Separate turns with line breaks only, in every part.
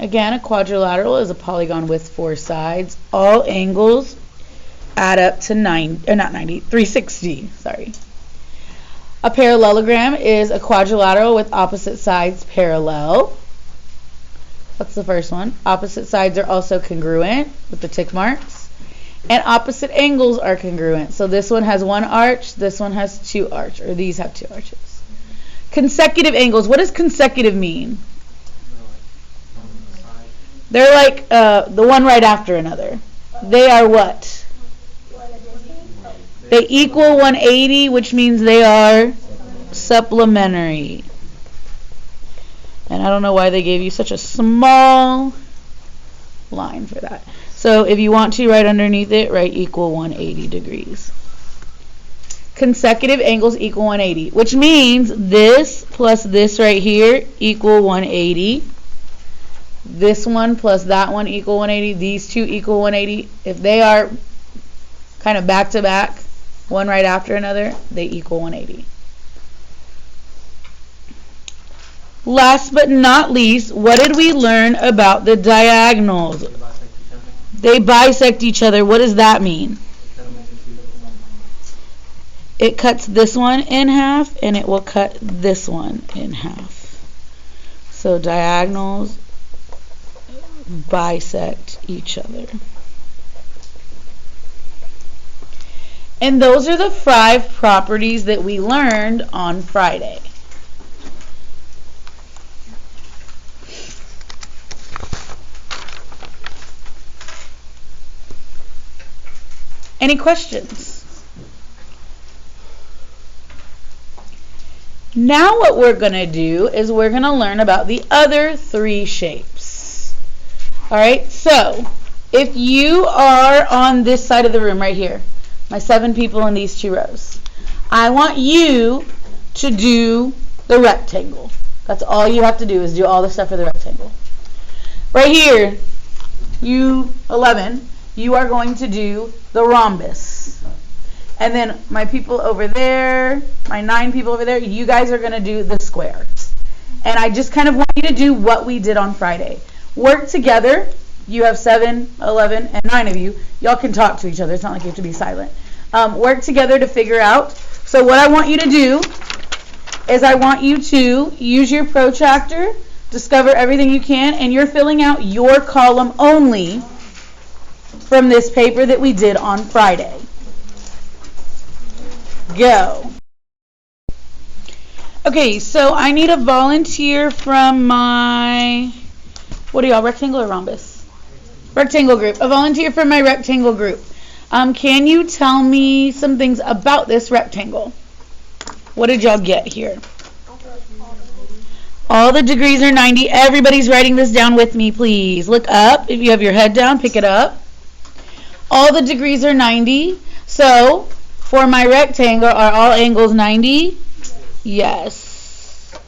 Again, a quadrilateral is a polygon with 4 sides. All angles add up to 360. Sorry. A parallelogram is a quadrilateral with opposite sides parallel. That's the first one. Opposite sides are also congruent with the tick marks. And opposite angles are congruent. So this one has 1 arch, this one has 2 arches, or these have 2 arches. Consecutive angles. What does consecutive mean? They're like the one right after another. They are what? They equal 180, which means they are supplementary. And I don't know why they gave you such a small line for that. So if you want to, right underneath it, write equal 180 degrees. Consecutive angles equal 180, which means this plus this right here equal 180. This one plus that one equal 180. These two equal 180. If they are kind of back to back, one right after another, they equal 180. Last but not least, what did we learn about the diagonals? They bisect each other. What does that mean? It cuts this one in half, and it will cut this one in half. So diagonals bisect each other. And those are the 5 properties that we learned on Friday. Any questions? Now what we're going to do is we're going to learn about the other 3 shapes. Alright, so if you are on this side of the room right here, my 7 people in these 2 rows, I want you to do the rectangle. That's all you have to do, is do all the stuff for the rectangle. Right here, you 11, you are going to do the rhombus. And then my people over there, my 9 people over there, you guys are going to do the square. And I just kind of want you to do what we did on Friday. Work together. You have 7, 11, and 9 of you. Y'all can talk to each other. It's not like you have to be silent. Work together to figure out. So what I want you to do is I want you to use your protractor, discover everything you can, and you're filling out your column only from this paper that we did on Friday. Go. Okay, so I need a volunteer from my, what are y'all, rectangle or rhombus? Rectangle group. A volunteer from my rectangle group. Can you tell me some things about this rectangle? What did y'all get here? All the degrees are 90. Everybody's writing this down with me, please. Look up. If you have your head down, pick it up. All the degrees are 90. So, for my rectangle, are all angles 90? Yes.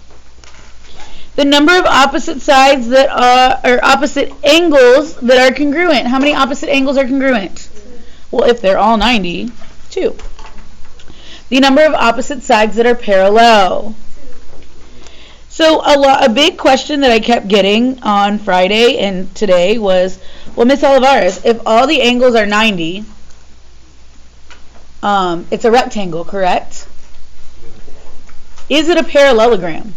The number of opposite sides that are, or opposite angles that are congruent. How many opposite angles are congruent? Well, if they're all 90, 2. The number of opposite sides that are parallel. So a big question that I kept getting on Friday and today was, well, Miss Olivares, if all the angles are 90, it's a rectangle, correct? Is it a parallelogram?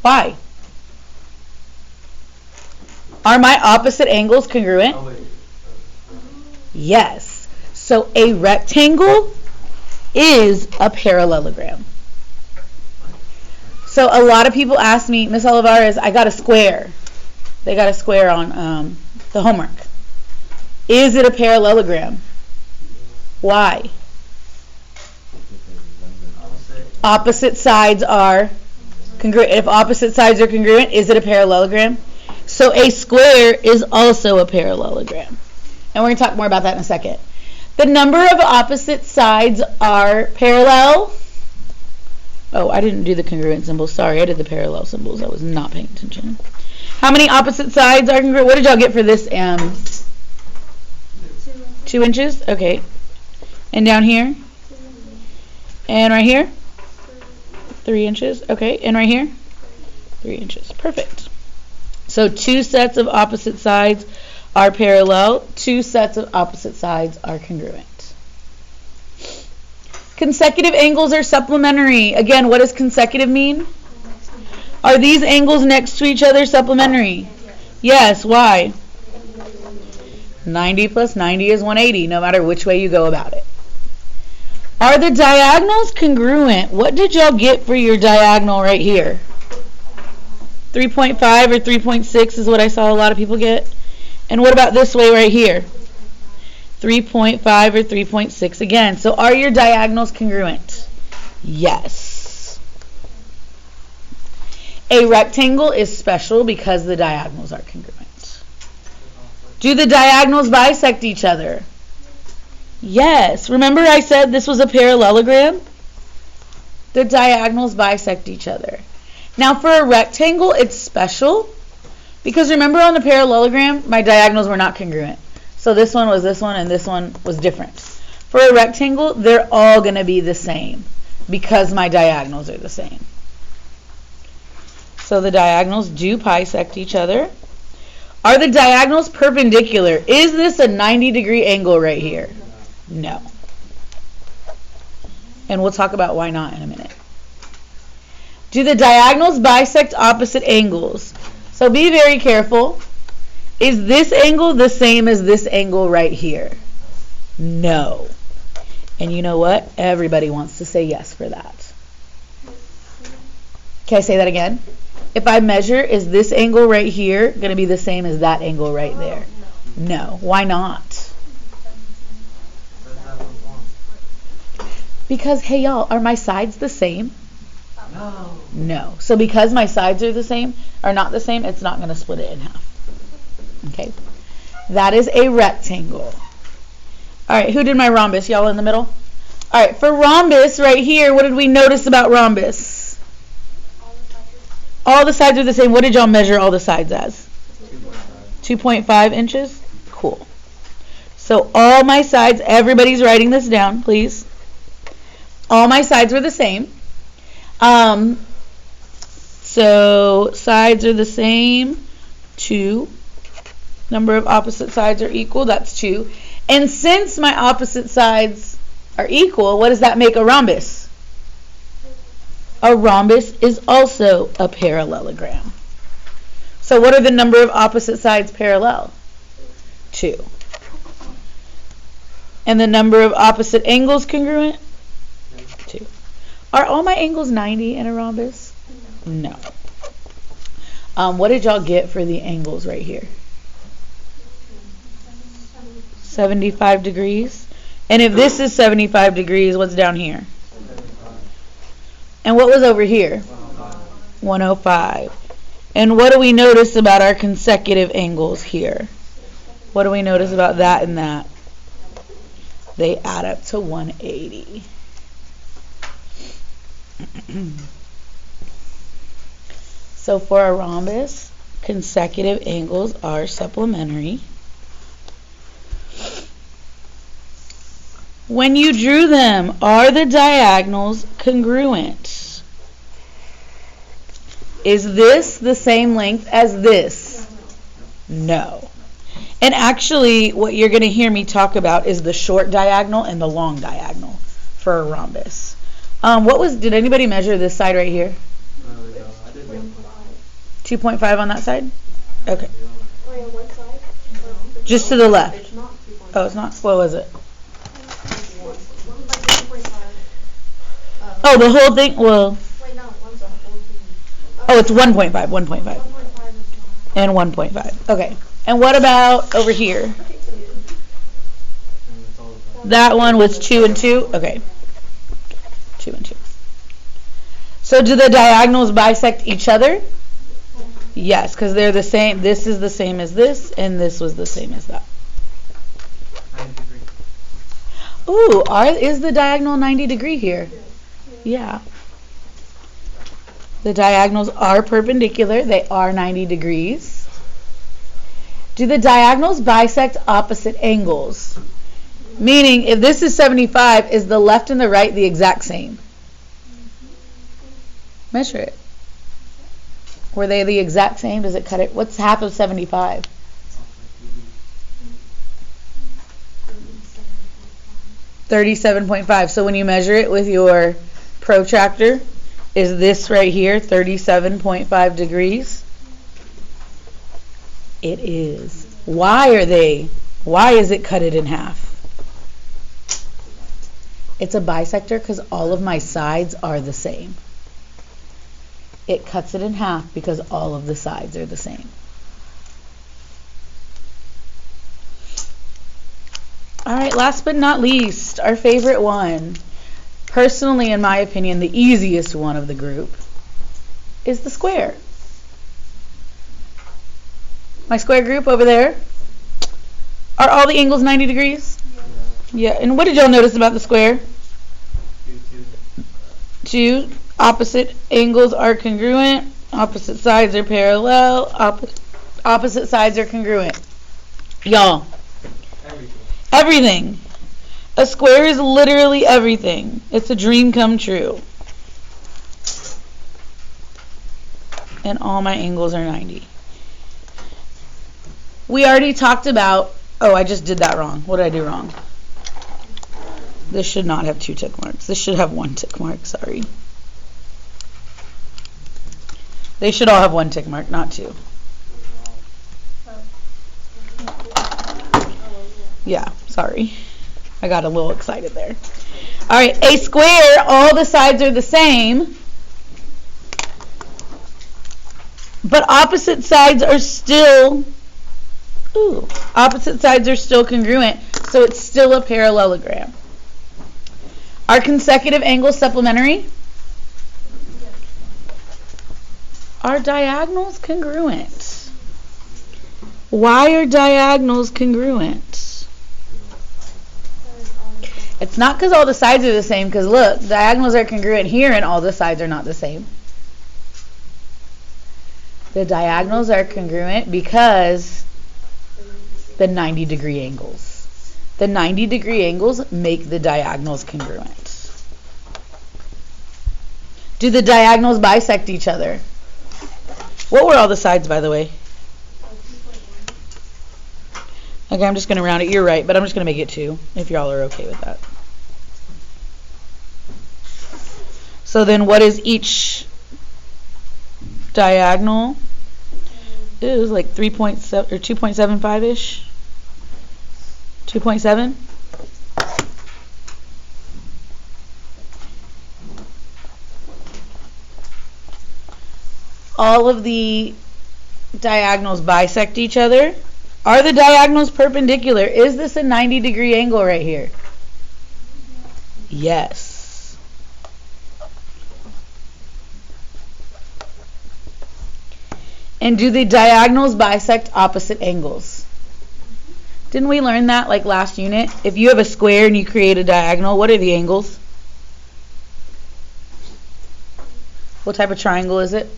Why? Are my opposite angles congruent? Yes. So a rectangle is a parallelogram. So a lot of people ask me, Miss Olivares, I got a square. They got a square on the homework. Is it a parallelogram? Why? Opposite sides are congruent. If opposite sides are congruent, is it a parallelogram? So a square is also a parallelogram. And we're going to talk more about that in a second. The number of opposite sides are parallel. Oh, I didn't do the congruent symbols. Sorry, I did the parallel symbols. I was not paying attention. How many opposite sides are congruent? What did y'all get for this? 2 inches? Okay. And down here? And right here? 3 inches. Okay. And right here? 3 inches. Perfect. So 2 sets of opposite sides are parallel. 2 sets of opposite sides are congruent. Consecutive angles are supplementary. Again, what does consecutive mean? Are these angles next to each other supplementary? Yes. Why? 90 plus 90 is 180, no matter which way you go about it. Are the diagonals congruent? What did y'all get for your diagonal right here? 3.5 or 3.6 is what I saw a lot of people get. And what about this way right here? 3.5 or 3.6 again. So are your diagonals congruent? Yes. A rectangle is special because the diagonals are congruent. Do the diagonals bisect each other? Yes. Remember I said this was a parallelogram? The diagonals bisect each other. Now for a rectangle, it's special because remember on the parallelogram, my diagonals were not congruent. So this one was this one and this one was different. For a rectangle, they're all going to be the same because my diagonals are the same. So the diagonals do bisect each other. Are the diagonals perpendicular? Is this a 90-degree angle right here? No. And we'll talk about why not in a minute. Do the diagonals bisect opposite angles? So be very careful. Is this angle the same as this angle right here? No. And you know what? Everybody wants to say yes for that. Can I say that again? If I measure, is this angle right here going to be the same as that angle right there? No. Why not? Because, hey y'all, are my sides the same? No. No. So because my sides are the same, are not the same, it's not going to split it in half. Okay. That is a rectangle. All right, who did my rhombus? Y'all in the middle? All right, for rhombus right here, what did we notice about rhombus? All the sides are the same. What did y'all measure all the sides as? 2.5 inches? Cool. So all my sides, everybody's writing this down, please. All my sides were the same. So sides are the same. 2. Number of opposite sides are equal. That's 2. And since my opposite sides are equal, what does that make a rhombus? A rhombus is also a parallelogram. So what are the number of opposite sides parallel? 2. And the number of opposite angles congruent? 2. Are all my angles 90 in a rhombus? No. What did y'all get for the angles right here? 75 degrees. And if this is 75 degrees, what's down here? And what was over here? 105. And what do we notice about our consecutive angles here? What do we notice about that and that? They add up to 180. So for a rhombus, consecutive angles are supplementary. When you drew them, are the diagonals congruent? Is this the same length as this? No. And actually, what you're going to hear me talk about is the short diagonal and the long diagonal for a rhombus. Did anybody measure this side right here? 2.5 on that side? Okay. Just to the left. Oh, it's not? What was it? Oh, the whole thing? Well. Oh, it's 1.5. 1.5. And 1.5. Okay. And what about over here? That one was 2 and 2? Okay. 2 and 2. So do the diagonals bisect each other? Yes, because they're the same. This is the same as this, and this was the same as that.
90 degrees.
Ooh, is the diagonal 90 degree here? Yeah. The diagonals are perpendicular. They are 90 degrees. Do the diagonals bisect opposite angles? Meaning, if this is 75, is the left and the right the exact same? Measure it. Were they the exact same? Does it cut it? What's half of 75? 37.5. So when you measure it with your protractor, is this right here 37.5 degrees? It is. Why is it cut it in half? It's a bisector because all of my sides are the same. It cuts it in half because all of the sides are the same. All right, last but not least, our favorite one. Personally, in my opinion, the easiest one of the group is the square. My square group over there. Are all the angles 90 degrees? Yeah. And what did y'all notice about the square? Two opposite angles are congruent. Opposite sides are parallel. Opposite sides are congruent. Y'all. Everything. A square is literally everything. It's a dream come true. And all my angles are 90. We already talked about, oh, I just did that wrong. What did I do wrong? This should not have 2 tick marks. This should have 1 tick mark, sorry. They should all have 1 tick mark, not 2. Yeah, sorry. I got a little excited there. All right, a square, all the sides are the same, but opposite sides are still congruent, so it's still a parallelogram. Are consecutive angles supplementary? Are diagonals congruent? Why are diagonals congruent? It's not because all the sides are the same, because look, diagonals are congruent here and all the sides are not the same. The diagonals are congruent because the 90-degree angles. The 90-degree angles make the diagonals congruent. Do the diagonals bisect each other? What were all the sides, by the way? Okay, I'm just going to round it. You're right, but I'm just going to make it 2, if y'all are okay with that. So then what is each diagonal? It was like 3.7 or 2.75-ish. 2.7? All of the diagonals bisect each other. Are the diagonals perpendicular? Is this a 90-degree angle right here? Yes. And do the diagonals bisect opposite angles? Didn't we learn that like last unit? If you have a square and you create a diagonal, what are the angles? What type of triangle is it?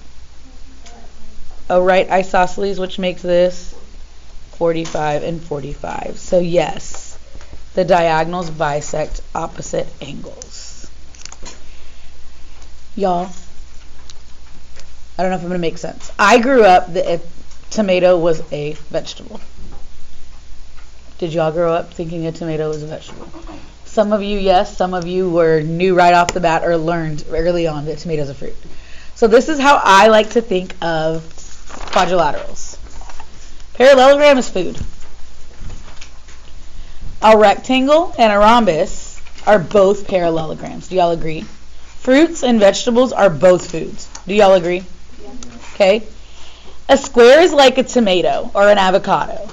A right isosceles, which makes this 45 and 45. So yes, the diagonals bisect opposite angles. Y'all, I don't know if I'm going to make sense. I grew up that tomato was a vegetable. Did y'all grow up thinking a tomato was a vegetable? Some of you, yes. Some of you knew right off the bat or learned early on that tomatoes are fruit. So this is how I like to think of quadrilaterals. Parallelogram is food. A rectangle and a rhombus are both parallelograms. Do y'all agree? Fruits and vegetables are both foods. Do y'all agree? Okay. A square is like a tomato or an avocado.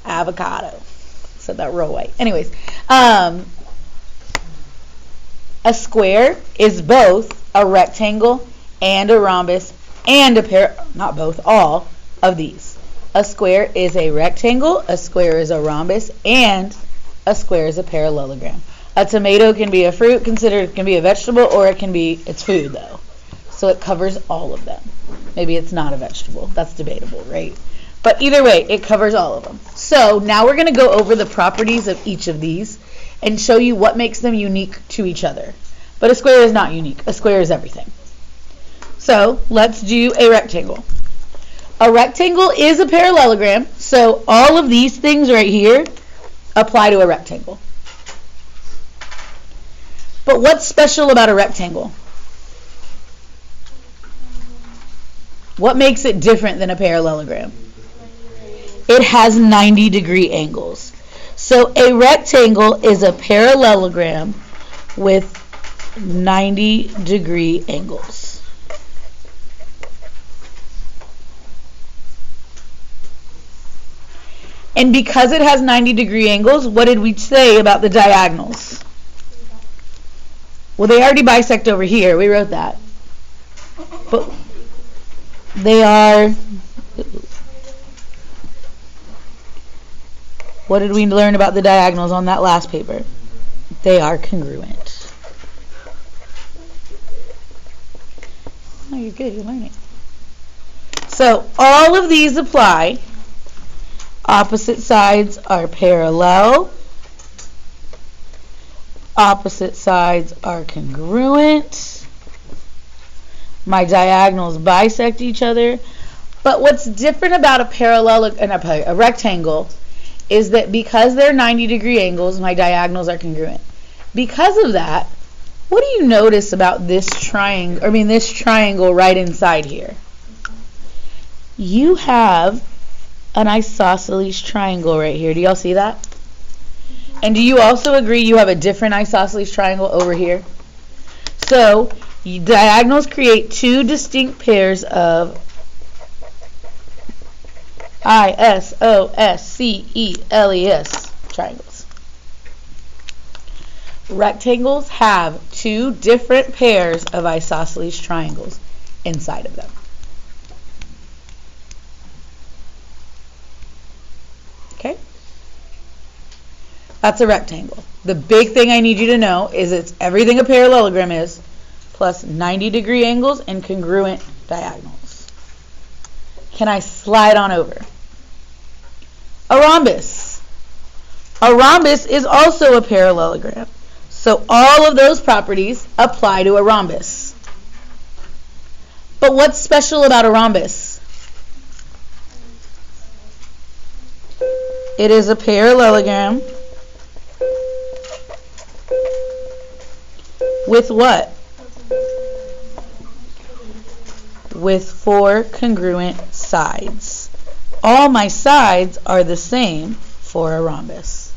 Avocado. Said that real white. Anyways, a square is both a rectangle and a rhombus and not both, all of these. A square is a rectangle, a square is a rhombus, and a square is a parallelogram. A tomato can be a fruit, considered can be a vegetable, or it's food though. So it covers all of them. Maybe it's not a vegetable. That's debatable, right? But either way, it covers all of them. So now we're going to go over the properties of each of these and show you what makes them unique to each other. But a square is not unique. A square is everything. So So let's do a rectangle. A rectangle is a parallelogram, so all of these things right here apply to a rectangle. But what's special about a rectangle? What makes it different than a parallelogram? It has 90-degree angles. So a rectangle is a parallelogram with 90-degree angles. And because it has 90-degree angles, what did we say about the diagonals? Well, they already bisect over here. We wrote that. But they are... What did we learn about the diagonals on that last paper? They are congruent. Oh, you're good. You're learning. So all of these apply. Opposite sides are parallel. Opposite sides are congruent. My diagonals bisect each other. But what's different about a rectangle is that because they're 90-degree angles, my diagonals are congruent. Because of that, what do you notice about this triangle right inside here? You have an isosceles triangle right here. Do y'all see that? And do you also agree you have a different isosceles triangle over here? So diagonals create two distinct pairs of isosceles triangles. Rectangles have two different pairs of isosceles triangles inside of them. Okay? That's a rectangle. The big thing I need you to know is it's everything a parallelogram is, plus 90-degree angles and congruent diagonals. Can I slide on over? A rhombus. A rhombus is also a parallelogram. So all of those properties apply to a rhombus. But what's special about a rhombus? It is a parallelogram with what? With 4 congruent sides. All my sides are the same for a rhombus.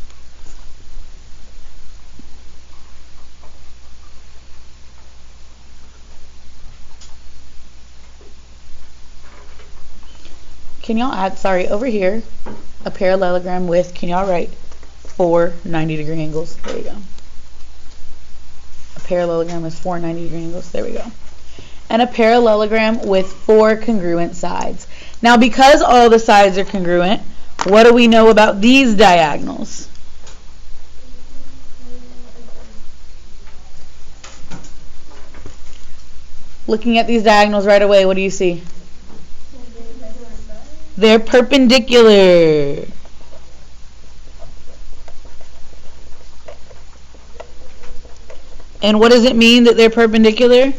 Can y'all add, over here, a parallelogram with, can y'all write 4 90-degree angles? There you go. A parallelogram with 4 90-degree angles. There we go. And a parallelogram with 4 congruent sides. Now, because all the sides are congruent, what do we know about these diagonals? Looking at these diagonals right away, what do you see? They're perpendicular. And what does it mean that they're perpendicular?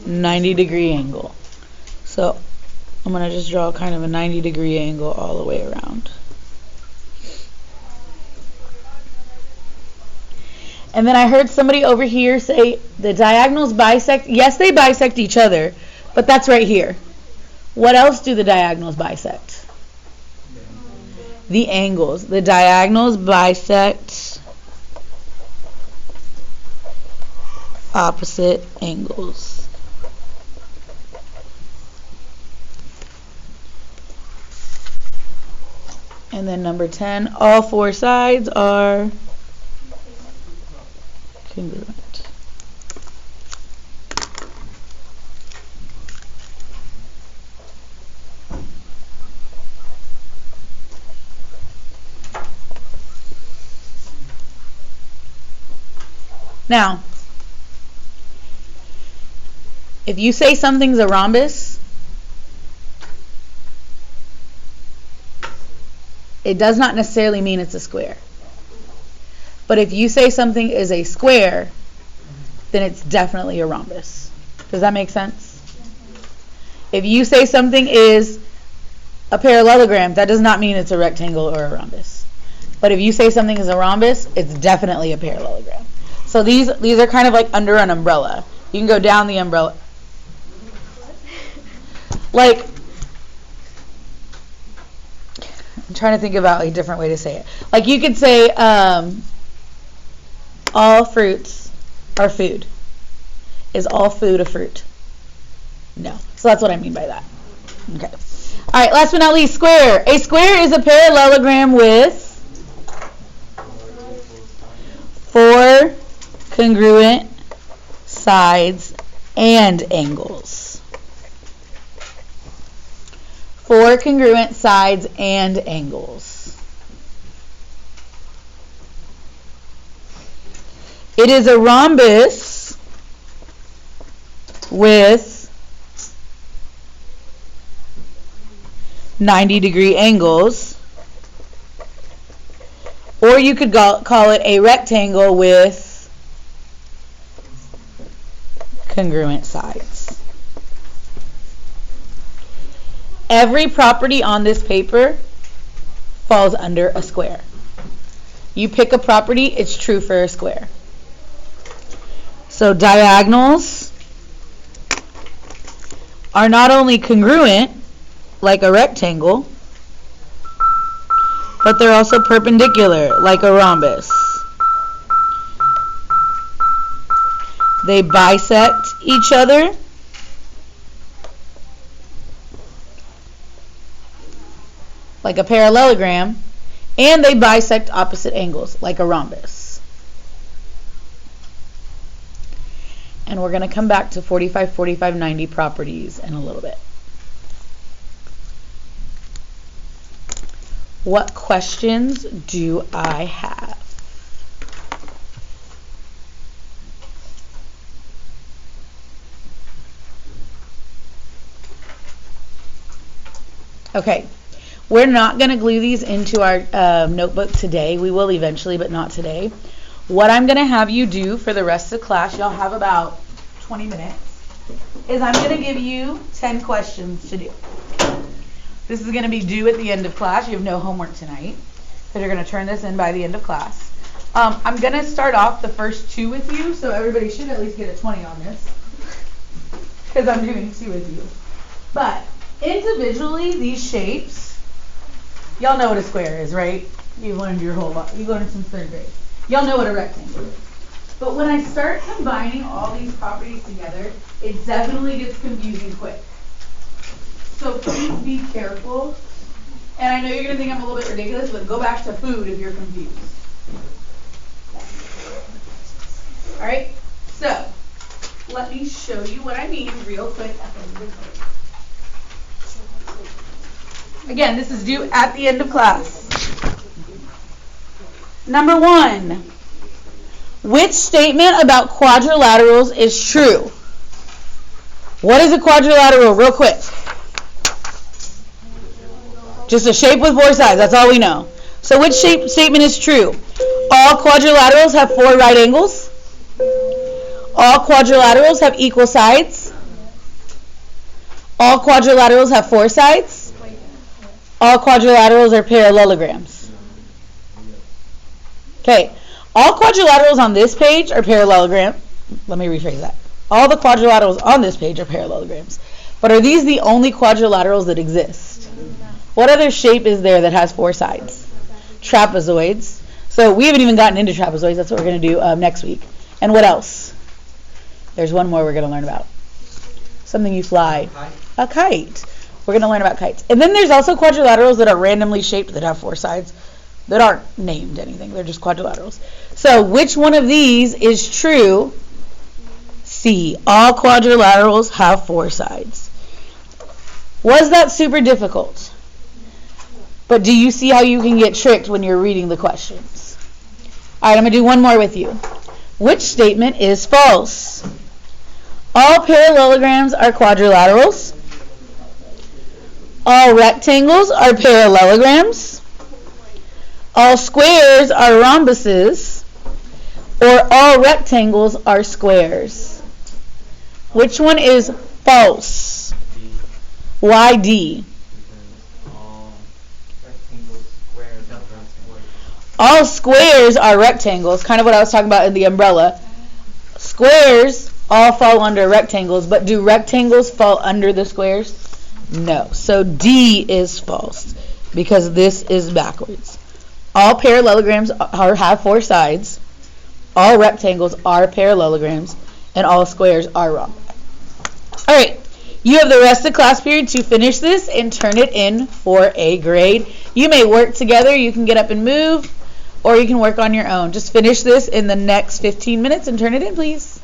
90-degree angle. So I'm going to just draw kind of a 90-degree angle all the way around. And then I heard somebody over here say the diagonals bisect. Yes, they bisect each other, but that's right here. What else do the diagonals bisect? The angles. The diagonals bisect opposite angles. And then number 10, all 4 sides are congruent. Now, if you say something's a rhombus, it does not necessarily mean it's a square. But if you say something is a square, then it's definitely a rhombus. Does that make sense? If you say something is a parallelogram, that does not mean it's a rectangle or a rhombus. But if you say something is a rhombus, it's definitely a parallelogram. So these are kind of like under an umbrella. You can go down the umbrella. Like, I'm trying to think about a different way to say it. Like you could say all fruits are food. Is all food a fruit? No. So that's what I mean by that. Okay. All right, last but not least, square. A square is a parallelogram with 4 congruent sides and angles. 4 congruent sides and angles. It is a rhombus with 90-degree angles, or you could call it a rectangle with congruent sides. Every property on this paper falls under a square. You pick a property, it's true for a square. So diagonals are not only congruent, like a rectangle, but they're also perpendicular, like a rhombus. They bisect each other, like a parallelogram, and they bisect opposite angles, like a rhombus. And we're going to come back to 45, 45, 90 properties in a little bit. What questions do I have? Okay, we're not going to glue these into our notebook today. We will eventually, but not today. What I'm going to have you do for the rest of class, y'all have about 20 minutes, is I'm going to give you 10 questions to do. This is going to be due at the end of class. You have no homework tonight, because you're going to turn this in by the end of class. I'm going to start off the first 2 with you, so everybody should at least get a 20 on this, because I'm doing 2 with you. But individually, these shapes, y'all know what a square is, right? You've learned your whole life. You've learned since 3rd grade. Y'all know what a rectangle is. But when I start combining all these properties together, it definitely gets confusing quick. So please be careful. And I know you're going to think I'm a little bit ridiculous, but go back to food if you're confused. All right? So let me show you what I mean real quick at the end of the class. Again, this is due at the end of class. Number 1. Which statement about quadrilaterals is true? What is a quadrilateral, real quick? Just a shape with 4 sides, that's all we know. So which statement is true? All quadrilaterals have 4 right angles. All quadrilaterals have equal sides. All quadrilaterals have 4 sides. All quadrilaterals are parallelograms. Okay, all quadrilaterals on this page are parallelogram. Let me rephrase that. All the quadrilaterals on this page are parallelograms. But are these the only quadrilaterals that exist? What other shape is there that has 4 sides? Trapezoids. So we haven't even gotten into trapezoids. That's what we're going to do next week. And what else? There's one more we're going to learn about. Something you fly. A kite. We're going to learn about kites. And then there's also quadrilaterals that are randomly shaped that have 4 sides that aren't named anything. They're just quadrilaterals. So which one of these is true? C. All quadrilaterals have 4 sides. Was that super difficult? But do you see how you can get tricked when you're reading the questions? All right, I'm going to do one more with you. Which statement is false? All parallelograms are quadrilaterals. All rectangles are parallelograms. All squares are rhombuses. Or all rectangles are squares. Which one is false?
D.
Why D?
Because all rectangles, squares, and squares.
All squares are rectangles, kind of what I was talking about in the umbrella. Squares all fall under rectangles, but do rectangles fall under the squares? No. So D is false because this is backwards. All parallelograms have four sides. All rectangles are parallelograms, and all squares are wrong. All right. You have the rest of the class period to finish this and turn it in for a grade. You may work together. You can get up and move, or you can work on your own. Just finish this in the next 15 minutes and turn it in, please.